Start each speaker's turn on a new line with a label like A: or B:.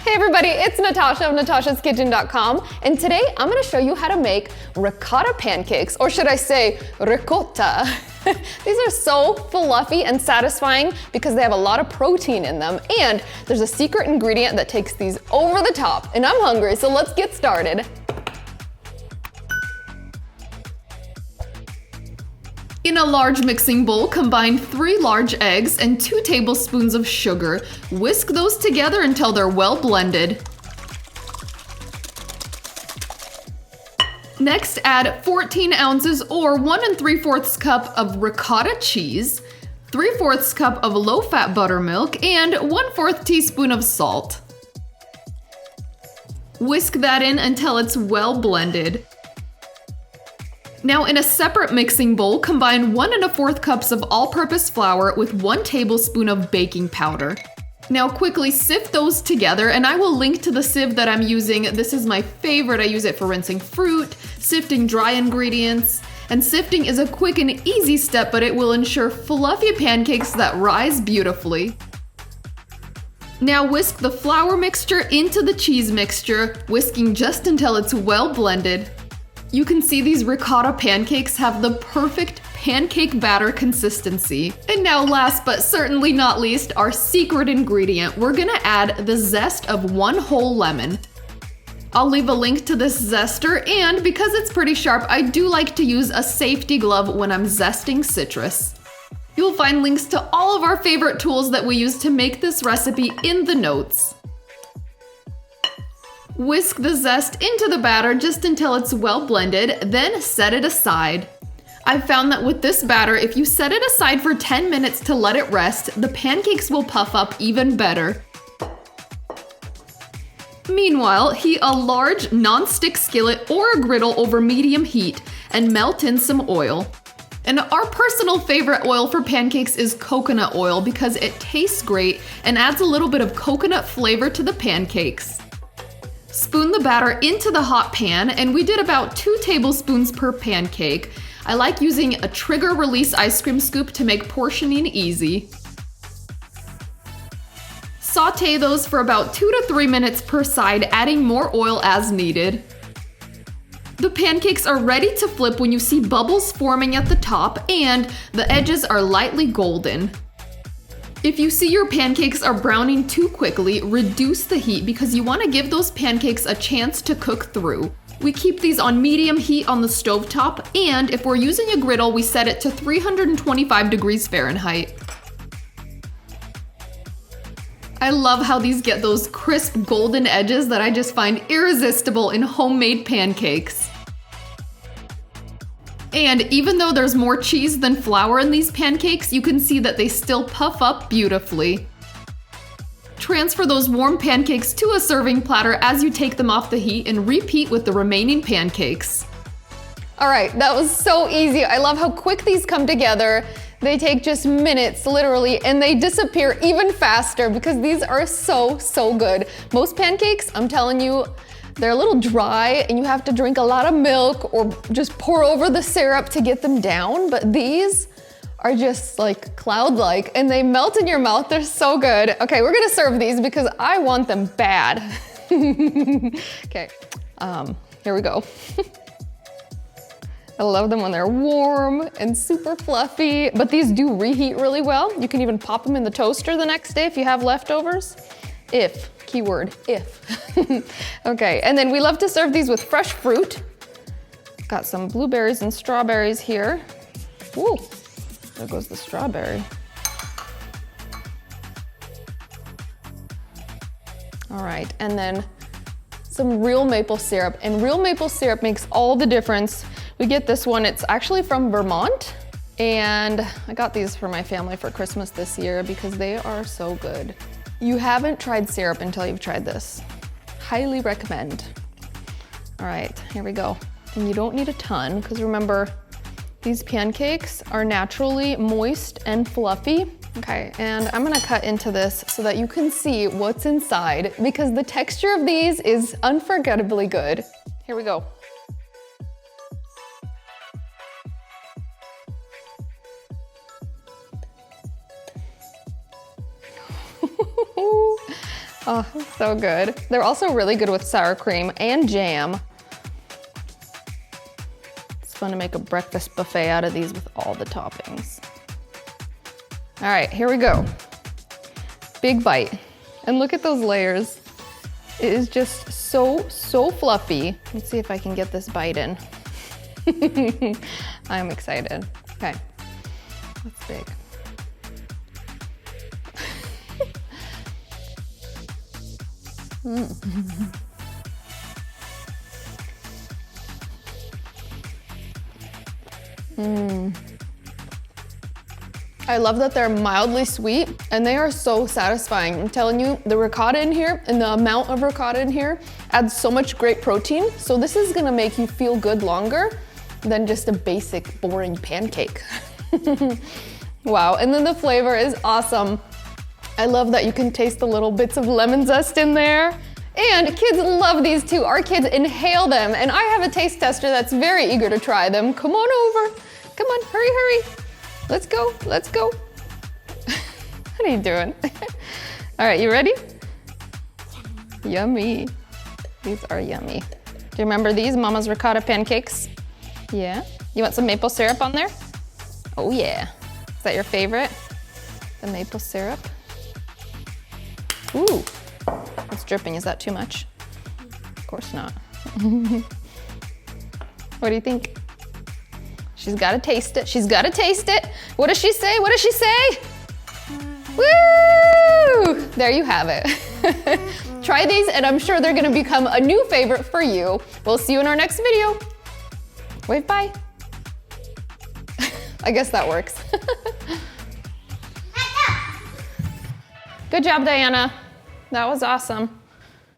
A: Hey everybody, it's Natasha of natashaskitchen.com, and today I'm going to show you how to make ricotta pancakes, or should I say ricotta. These are so fluffy and satisfying because they have a lot of protein in them, and there's a secret ingredient that takes these over the top, and I'm hungry, so let's get started.
B: In a large mixing bowl, combine 3 large eggs and 2 tablespoons of sugar. Whisk those together until they're well blended. Next, add 14 ounces or 1 3/4 cup of ricotta cheese, 3/4 cup of low-fat buttermilk, and 1/4 teaspoon of salt. Whisk that in until it's well blended. Now in a separate mixing bowl, combine 1 1/4 cups of all-purpose flour with 1 tablespoon of baking powder. Now quickly sift those together, and I will link to the sieve that I'm using. This is my favorite. I use it for rinsing fruit, sifting dry ingredients, and sifting is a quick and easy step, but it will ensure fluffy pancakes that rise beautifully. Now whisk the flour mixture into the cheese mixture, whisking just until it's well blended. You can see these ricotta pancakes have the perfect pancake batter consistency. And now last but certainly not least, our secret ingredient. We're gonna add the zest of 1 whole lemon. I'll leave a link to this zester, and because it's pretty sharp, I do like to use a safety glove when I'm zesting citrus. You'll find links to all of our favorite tools that we use to make this recipe in the notes. Whisk the zest into the batter just until it's well blended, then set it aside. I've found that with this batter, if you set it aside for 10 minutes to let it rest, the pancakes will puff up even better. Meanwhile, heat a large non-stick skillet or a griddle over medium heat and melt in some oil. And our personal favorite oil for pancakes is coconut oil because it tastes great and adds a little bit of coconut flavor to the pancakes. Spoon the batter into the hot pan, and we did about 2 tablespoons per pancake. I like using a trigger release ice cream scoop to make portioning easy. Sauté those for about 2 to 3 minutes per side, adding more oil as needed. The pancakes are ready to flip when you see bubbles forming at the top and the edges are lightly golden. If you see your pancakes are browning too quickly, reduce the heat because you want to give those pancakes a chance to cook through. We keep these on medium heat on the stovetop, and if we're using a griddle, we set it to 325 degrees Fahrenheit. I love how these get those crisp golden edges that I just find irresistible in homemade pancakes. And even though there's more cheese than flour in these pancakes, you can see that they still puff up beautifully. Transfer those warm pancakes to a serving platter as you take them off the heat and repeat with the remaining pancakes.
A: All right, that was so easy. I love how quick these come together. They take just minutes, literally, and they disappear even faster because these are so good. Most pancakes, I'm telling you, they're a little dry and you have to drink a lot of milk or just pour over the syrup to get them down, but these are just like cloud-like and they melt in your mouth. They're so good. Okay, we're gonna serve these because I want them bad. Okay, here we go. I love them when they're warm and super fluffy, but these do reheat really well. You can even pop them in the toaster the next day if you have leftovers. If. Keyword, if. Okay, and then we love to serve these with fresh fruit. Got some blueberries and strawberries here. Ooh, there goes the strawberry. All right, and then some real maple syrup. And real maple syrup makes all the difference. We get this one, it's actually from Vermont. And I got these for my family for Christmas this year because they are so good. You haven't tried syrup until you've tried this. Highly recommend. All right, here we go. And you don't need a ton because remember, these pancakes are naturally moist and fluffy. Okay, and I'm gonna cut into this so that you can see what's inside because the texture of these is unforgettably good. Here we go. Oh, so good. They're also really good with sour cream and jam. It's fun to make a breakfast buffet out of these with all the toppings. All right, here we go. Big bite. And look at those layers. It is just so fluffy. Let's see if I can get this bite in. I'm excited. Okay, that's big. I love that they're mildly sweet and they are so satisfying. I'm telling you, the ricotta in here and the amount of ricotta in here adds so much great protein. So this is gonna make you feel good longer than just a basic, boring pancake. Wow, and then the flavor is awesome. I love that you can taste the little bits of lemon zest in there. And kids love these too. Our kids inhale them, and I have a taste tester that's very eager to try them. Come on over. Come on, hurry, hurry. Let's go, let's go. What are you doing? All right, you ready? Yummy. These are yummy. Do you remember these, Mama's Ricotta Pancakes? Yeah? You want some maple syrup on there? Oh yeah. Is that your favorite? The maple syrup? Ooh. It's dripping, is that too much? Of course not. What do you think? She's gotta taste it, she's gotta taste it. What does she say, what does she say? Woo! There you have it. Try these and I'm sure they're gonna become a new favorite for you. We'll see you in our next video. Wave bye. I guess that works. Good job, Diana. That was awesome.